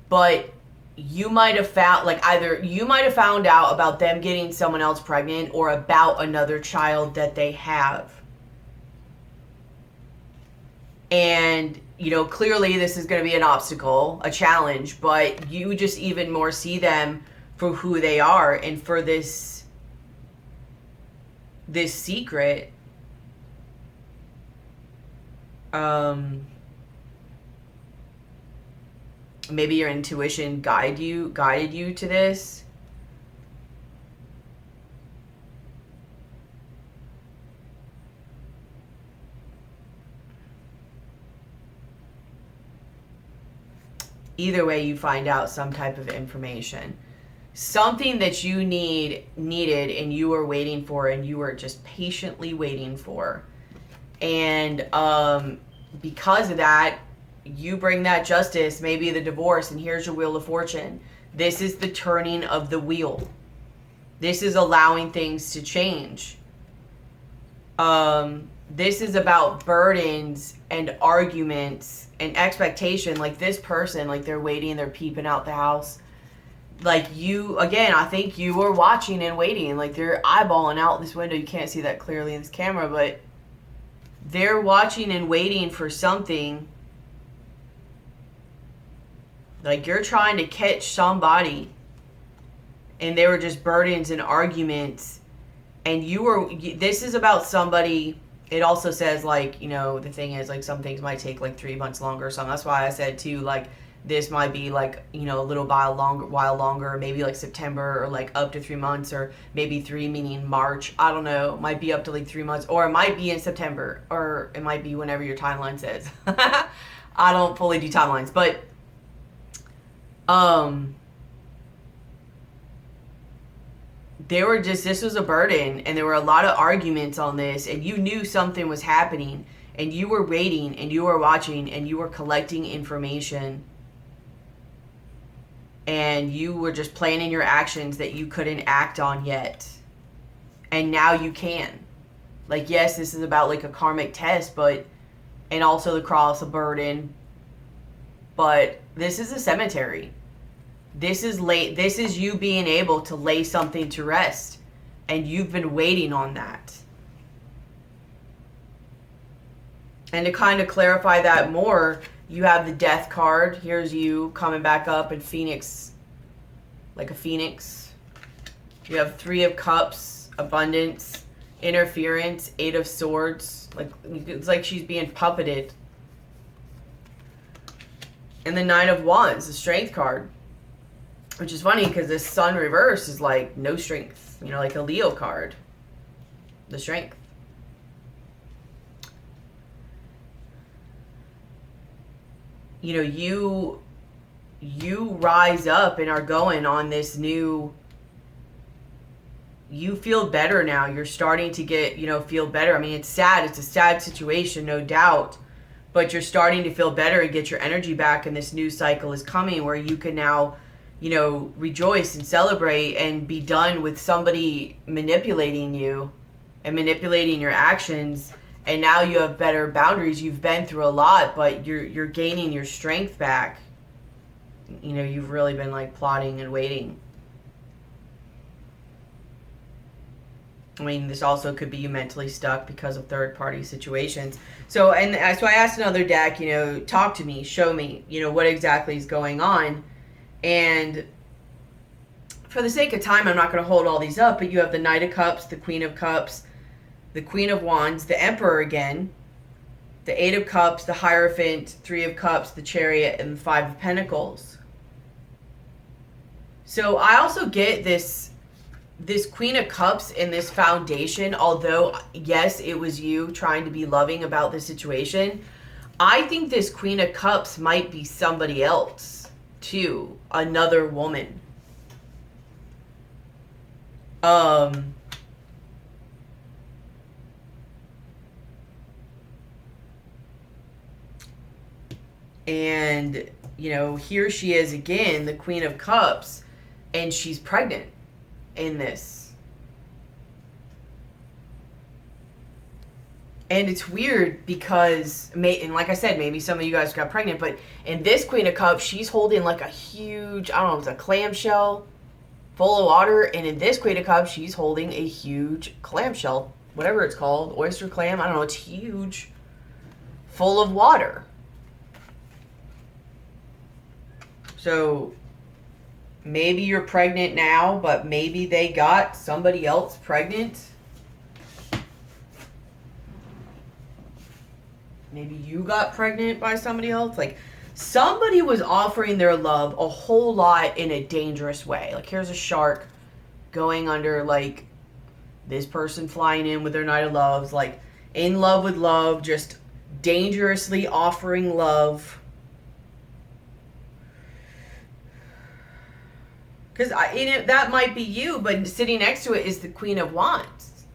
But you might have found, like either you might have found out about them getting someone else pregnant, or about another child that they have. And, clearly this is going to be an obstacle, a challenge, but you just even more see them for who they are, and for this secret. Maybe your intuition guided you to this. Either way, you find out some type of information. Something that you needed and you were waiting for, and you were just patiently waiting for. And because of that, you bring that justice, maybe the divorce, and here's your Wheel of Fortune. This is the turning of the wheel. This is allowing things to change. This is about burdens and arguments and expectation. Like this person, like they're waiting, they're peeping out the house. Like you, again, I think you were watching and waiting. Like they're eyeballing out this window. You can't see that clearly in this camera, but they're watching and waiting for something. Like you're trying to catch somebody, and they were just burdens and arguments. And this is about somebody. It also says, like, the thing is, like, some things might take like 3 months longer or something. That's why I said too, like, this might be like, a little while longer, maybe like September, or like up to 3 months, or maybe 3 meaning March. I don't know. Might be up to like 3 months, or it might be in September, or it might be whenever your timeline says. I don't fully do timelines, but this was a burden, and there were a lot of arguments on this, and you knew something was happening, and you were waiting, and you were watching, and you were collecting information, and you were just planning your actions that you couldn't act on yet. And now you can. Like, yes, this is about like a karmic test, and also the cross, a burden, but this is a cemetery. This is you being able to lay something to rest, and you've been waiting on that. And to kind of clarify that more, you have the death card. Here's you coming back up in Phoenix, like a phoenix. You have 3 of Cups, abundance, interference, 8 of Swords. Like, it's like she's being puppeted. And the 9 of Wands, the Strength card. Which is funny because this Sun reverse is like no strength. You know, like a Leo card. The Strength. You know, you rise up and are going on this new... You feel better now. You're starting to get, feel better. I mean, it's sad. It's a sad situation, no doubt. But you're starting to feel better and get your energy back, and this new cycle is coming where you can now... rejoice and celebrate and be done with somebody manipulating you and manipulating your actions. And now you have better boundaries. You've been through a lot, but you're gaining your strength back. You've really been like plotting and waiting. I mean, this also could be you mentally stuck because of third-party situations. So I asked another deck, talk to me, show me, what exactly is going on. And for the sake of time, I'm not going to hold all these up, but you have the Knight of Cups, the Queen of Cups, the Queen of Wands, the Emperor again, the 8 of Cups, the Hierophant, 3 of Cups, the Chariot, and the 5 of Pentacles. So I also get this Queen of Cups in this foundation, although, yes, it was you trying to be loving about the situation. I think this Queen of Cups might be somebody else, too. Another woman. And, here she is again, the Queen of Cups, and she's pregnant in this. And it's weird because, and like I said, maybe some of you guys got pregnant, but in this Queen of Cups, she's holding like a huge, I don't know, it's a clamshell full of water. And in this Queen of Cups, she's holding a huge clamshell, whatever it's called, oyster clam, I don't know, it's huge, full of water. So maybe you're pregnant now, but maybe they got somebody else pregnant. Maybe you got pregnant by somebody else. Like, somebody was offering their love a whole lot in a dangerous way. Like, here's a shark going under, like, this person flying in with their Knight of Loves, like, in love with love, just dangerously offering love. Because that might be you, but sitting next to it is the Queen of Wands.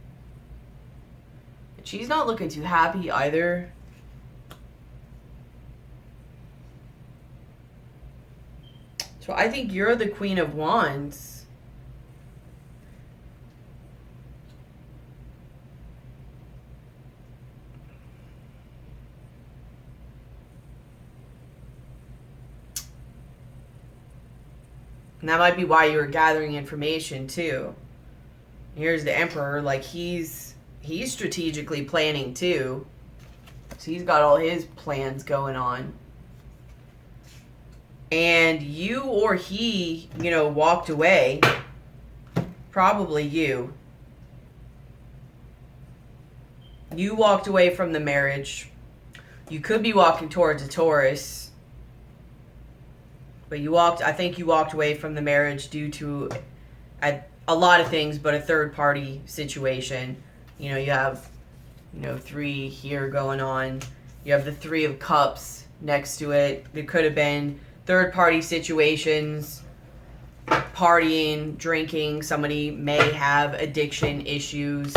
And she's not looking too happy either. So I think you're the Queen of Wands. And that might be why you were gathering information too. Here's the Emperor, like he's strategically planning too. So he's got all his plans going on. And you or he, walked away. Probably you. You walked away from the marriage. You could be walking towards a Taurus. But I think you walked away from the marriage due to a lot of things, but a third party situation. You have, 3 here going on. You have the 3 of Cups next to it. It could have been third party situations. partying, drinking. Somebody may have addiction issues,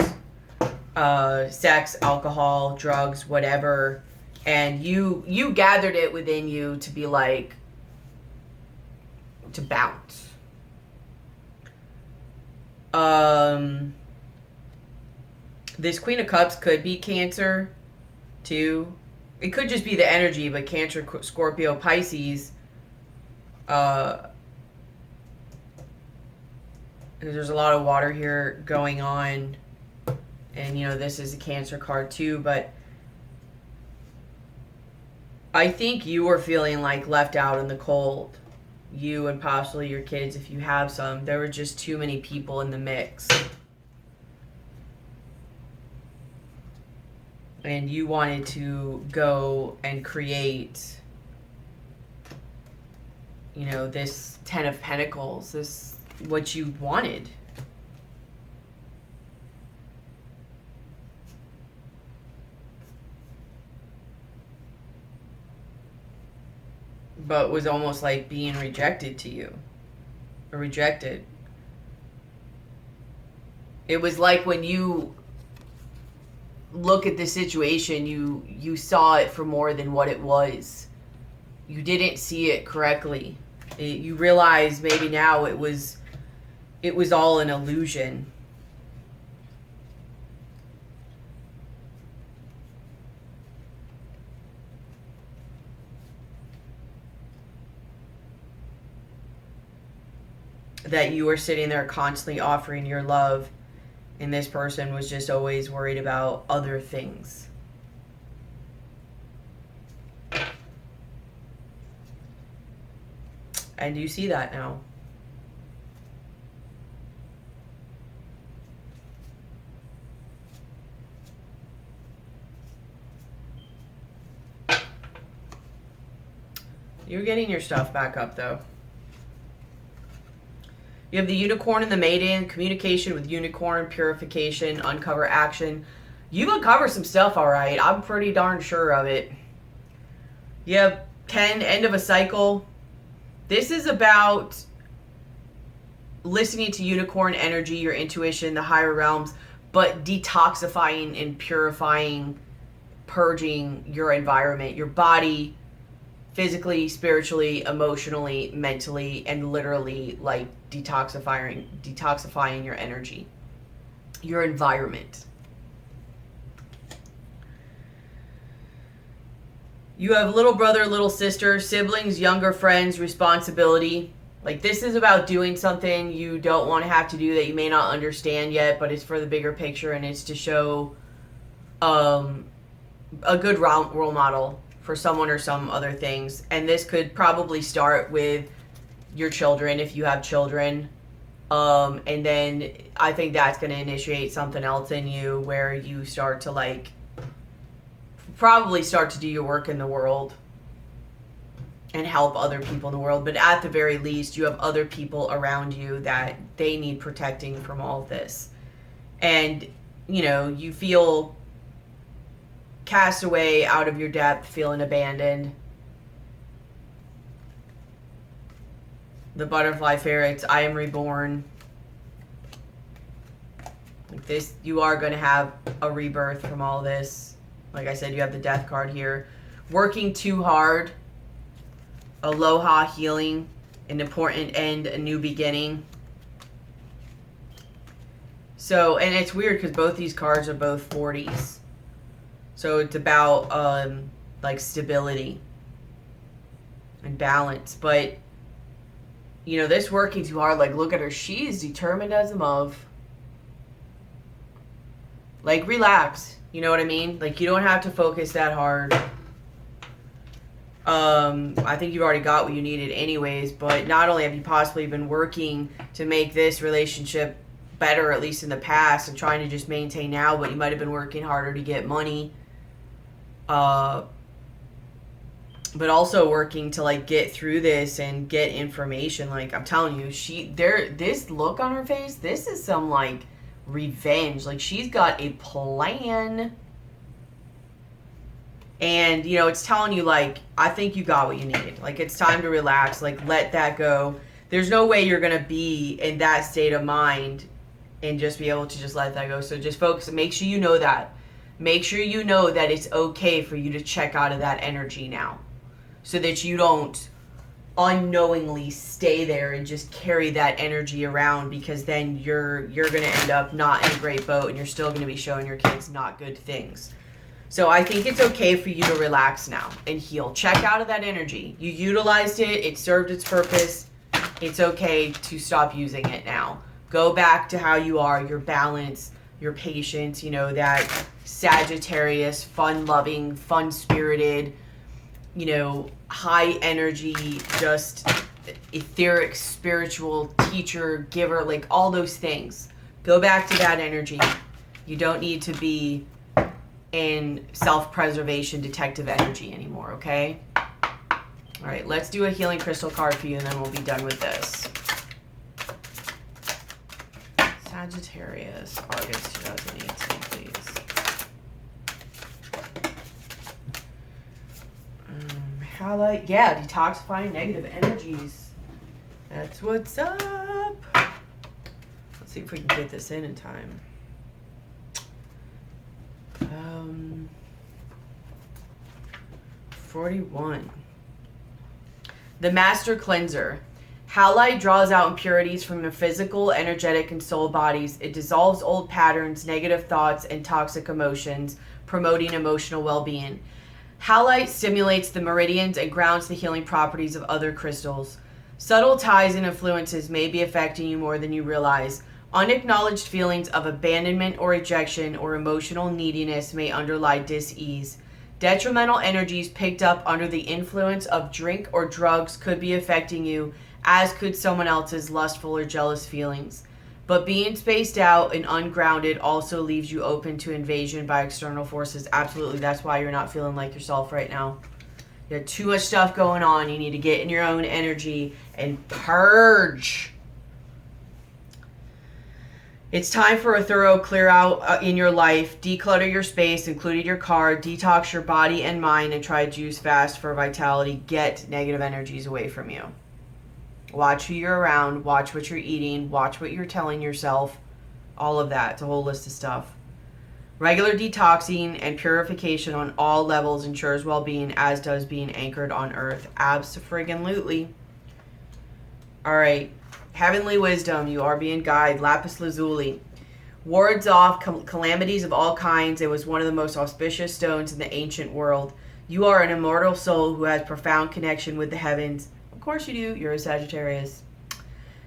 sex, alcohol, drugs, whatever. And you gathered it within you to be like, to bounce. This Queen of Cups could be Cancer, too. It could just be the energy, but Cancer, Scorpio, Pisces, there's a lot of water here going on. And, you know, this is a Cancer card, too, but I think you were feeling like left out in the cold. You and possibly your kids, if you have some. There were just too many people in the mix. And you wanted to go and create, you know, this Ten of Pentacles, this, what you wanted. But was almost like being rejected to you. Or rejected. It was like when you look at the situation, you saw it for more than what it was. You didn't see it correctly. You realize maybe now it was all an illusion. That you were sitting there constantly offering your love, and this person was just always worried about other things. And you see that now. You're getting your stuff back up, though. You have the Unicorn and the Maiden, communication with Unicorn, purification, uncover action. You've uncovered some stuff, all right. I'm pretty darn sure of it. You have 10, end of a cycle. This is about listening to Unicorn energy, your intuition, the higher realms, but detoxifying and purifying, purging your environment, your body, physically, spiritually, emotionally, mentally, and literally, like, detoxifying your energy, your environment. You have little brother, little sister, siblings, younger friends, responsibility. Like, this is about doing something you don't want to have to do that you may not understand yet, but it's for the bigger picture, and it's to show a good role model for someone or some other things. And this could probably start with your children if you have children. And then I think that's going to initiate something else in you where you start to, like, probably start to do your work in the world and help other people in the world. But at the very least, you have other people around you that they need protecting from all of this. And, you know, you feel cast away, out of your depth, feeling abandoned. The butterfly ferrets, I am reborn. Like this, you are going to have a rebirth from all this. Like I said, you have the death card here. Working too hard. Aloha, healing. An important end, a new beginning. So, and it's weird because both these cards are both 40s. So it's about, like, stability and balance. But, you know, this working too hard, like, look at her. She is determined as a move. Like, relax. You know what I mean? Like, you don't have to focus that hard. I think you've already got what you needed anyways. But not only have you possibly been working to make this relationship better, at least in the past, and trying to just maintain now, but you might have been working harder to get money. But also working to, like, get through this and get information. Like, I'm telling you, this look on her face, this is some, like, revenge. Like, she's got a plan. And, you know, it's telling you, like, I think you got what you needed. Like, it's time to relax. Like, let that go. there's no way you're going to be in that state of mind and just be able to just let that go. So just focus. Make sure you know that. Make sure you know that it's okay for you to check out of that energy now, so that you don't unknowingly stay there and just carry that energy around, because then you're going to end up not in a great boat, and you're still going to be showing your kids not good things. So I think it's okay for you to relax now and heal. Check out of that energy. You utilized it. It served its purpose. It's okay to stop using it now. Go back to how you are, your balance, your patience, you know, that Sagittarius, fun-loving, fun-spirited, you know, high energy, just etheric, spiritual teacher, giver, like all those things. Go back to that energy. You don't need to be in self-preservation detective energy anymore, okay? All right, let's do a healing crystal card for you, and then we'll be done with this. Sagittarius, August 2018, please. Highlight, yeah, detoxifying negative energies. That's what's up. Let's see if we can get this in time. 41. The Master Cleanser. Halite draws out impurities from the physical, energetic, and soul bodies. It dissolves old patterns, negative thoughts, and toxic emotions, promoting emotional well-being. Halite stimulates the meridians and grounds the healing properties of other crystals. Subtle ties and influences may be affecting you more than you realize. Unacknowledged feelings of abandonment or rejection or emotional neediness may underlie dis-ease. Detrimental energies picked up under the influence of drink or drugs could be affecting you, as could someone else's lustful or jealous feelings. But being spaced out and ungrounded also leaves you open to invasion by external forces. Absolutely, that's why you're not feeling like yourself right now. You have too much stuff going on. You need to get in your own energy and purge. It's time for a thorough clear out in your life. Declutter your space, including your car. Detox your body and mind, and try juice fast for vitality. Get negative energies away from you. Watch who you're around. Watch what you're eating. Watch what you're telling yourself. All of that. It's a whole list of stuff. Regular detoxing and purification on all levels ensures well-being, as does being anchored on earth. Abso-friggin-lutely. All right. Heavenly wisdom, you are being guided. Lapis lazuli wards off calamities of all kinds. It was one of the most auspicious stones in the ancient world. You are an immortal soul who has profound connection with the heavens. Of course you do. You're a Sagittarius.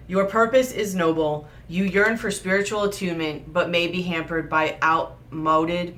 Your purpose is noble. You yearn for spiritual attunement, but may be hampered by outmoded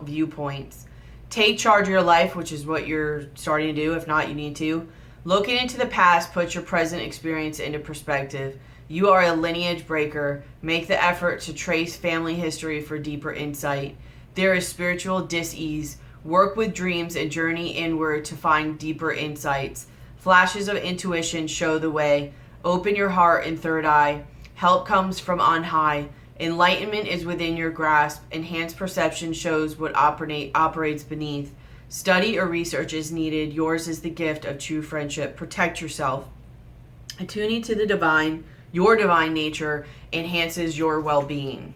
viewpoints. Take charge of your life, which is what you're starting to do. If not, you need to. Looking into the past puts your present experience into perspective. You are a lineage breaker. Make the effort to trace family history for deeper insight. There is spiritual dis-ease. Work with dreams and journey inward to find deeper insights. Flashes of intuition show the way. Open your heart and third eye. Help comes from on high. Enlightenment is within your grasp. Enhanced perception shows what operates beneath. Study or research is needed. Yours is the gift of true friendship. Protect yourself. Attuning to the divine, your divine nature, enhances your well-being.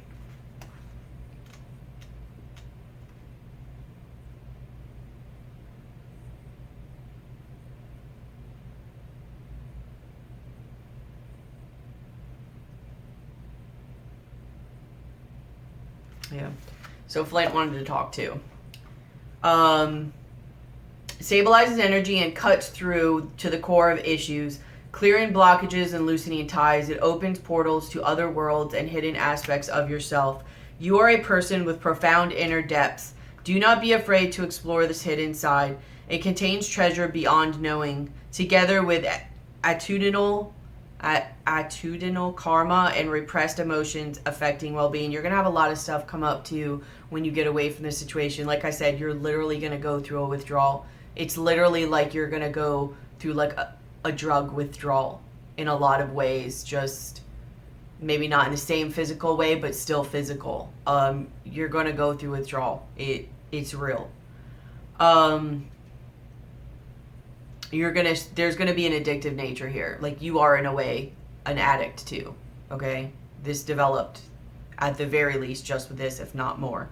Yeah. So Flint wanted to talk too. Stabilizes energy and cuts through to the core of issues, clearing blockages and loosening ties. It opens portals to other worlds and hidden aspects of yourself. You are a person with profound inner depths. Do not be afraid to explore this hidden side. It contains treasure beyond knowing. Together with attitudinal karma and repressed emotions affecting well-being. You're going to have a lot of stuff come up to you when you get away from this situation. Like I said, you're literally going to go through a withdrawal. It's literally like you're going to go through like a drug withdrawal in a lot of ways. Just maybe not in the same physical way, but still physical. You're going to go through withdrawal. It's real. there's gonna be an addictive nature here. Like, you are in a way an addict too. Okay, this developed at the very least just with this, if not more.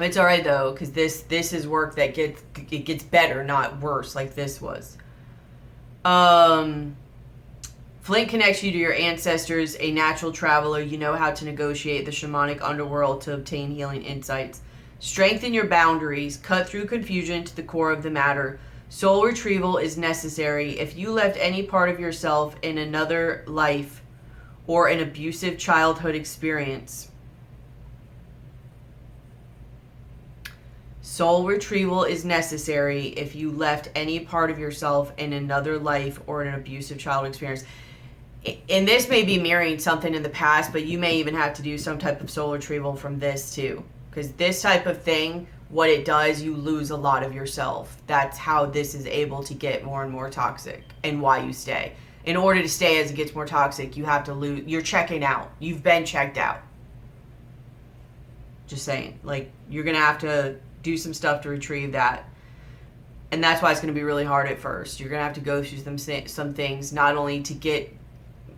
It's all right though, because this is work that gets better, not worse, like this was. Flint connects you to your ancestors, a natural traveler. You know how to negotiate the shamanic underworld to obtain healing insights. Strengthen your boundaries. Cut through confusion to the core of the matter. Soul retrieval is necessary. If you left any part of yourself in another life or an abusive childhood experience, soul retrieval is necessary if you left any part of yourself in another life or an abusive childhood experience. And this may be mirroring something in the past, but you may even have to do some type of soul retrieval from this too. Because this type of thing, what it does, you lose a lot of yourself. That's how this is able to get more and more toxic, and why you stay. In order to stay as it gets more toxic, you have to lose. You're checking out. You've been checked out. Just saying. Like, you're going to have to do some stuff to retrieve that. And that's why it's going to be really hard at first. You're going to have to go through some things, not only to get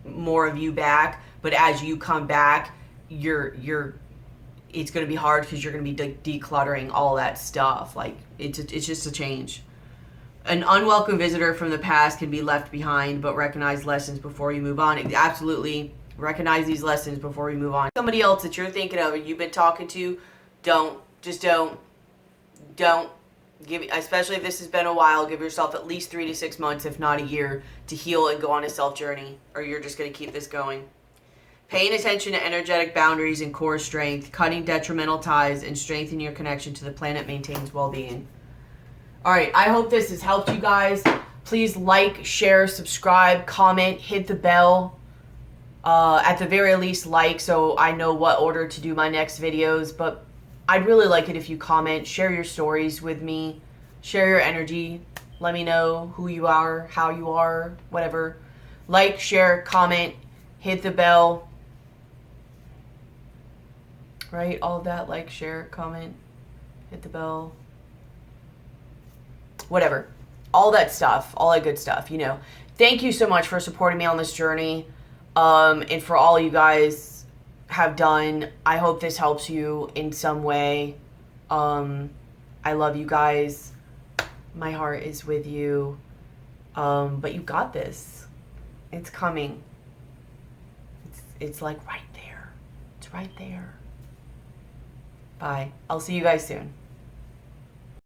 more of you back, but as you come back, it's going to be hard because you're going to be decluttering all that stuff. Like, it's just a change. An unwelcome visitor from the past can be left behind, but recognize lessons before you move on. Absolutely. Recognize these lessons before you move on. Somebody else that you're thinking of and you've been talking to, don't give, especially if this has been a while, give yourself at least 3 to 6 months, if not a year, to heal and go on a self journey, or you're just going to keep this going. Paying attention to energetic boundaries and core strength, cutting detrimental ties, and strengthening your connection to the planet maintains well-being. All right, I hope this has helped you guys. Please like, share, subscribe, comment, hit the bell. At the very least, like, so I know what order to do my next videos. But I'd really like it if you comment, share your stories with me, share your energy. Let me know who you are, how you are, whatever. Like, share, comment, hit the bell. Right? All of that. Like, share, comment, hit the bell. Whatever. All that stuff. All that good stuff, you know. Thank you so much for supporting me on this journey. And for all you guys have done. I hope this helps you in some way. I love you guys. My heart is with you. But you got this. It's coming. It's like right there. It's right there. Bye. I'll see you guys soon.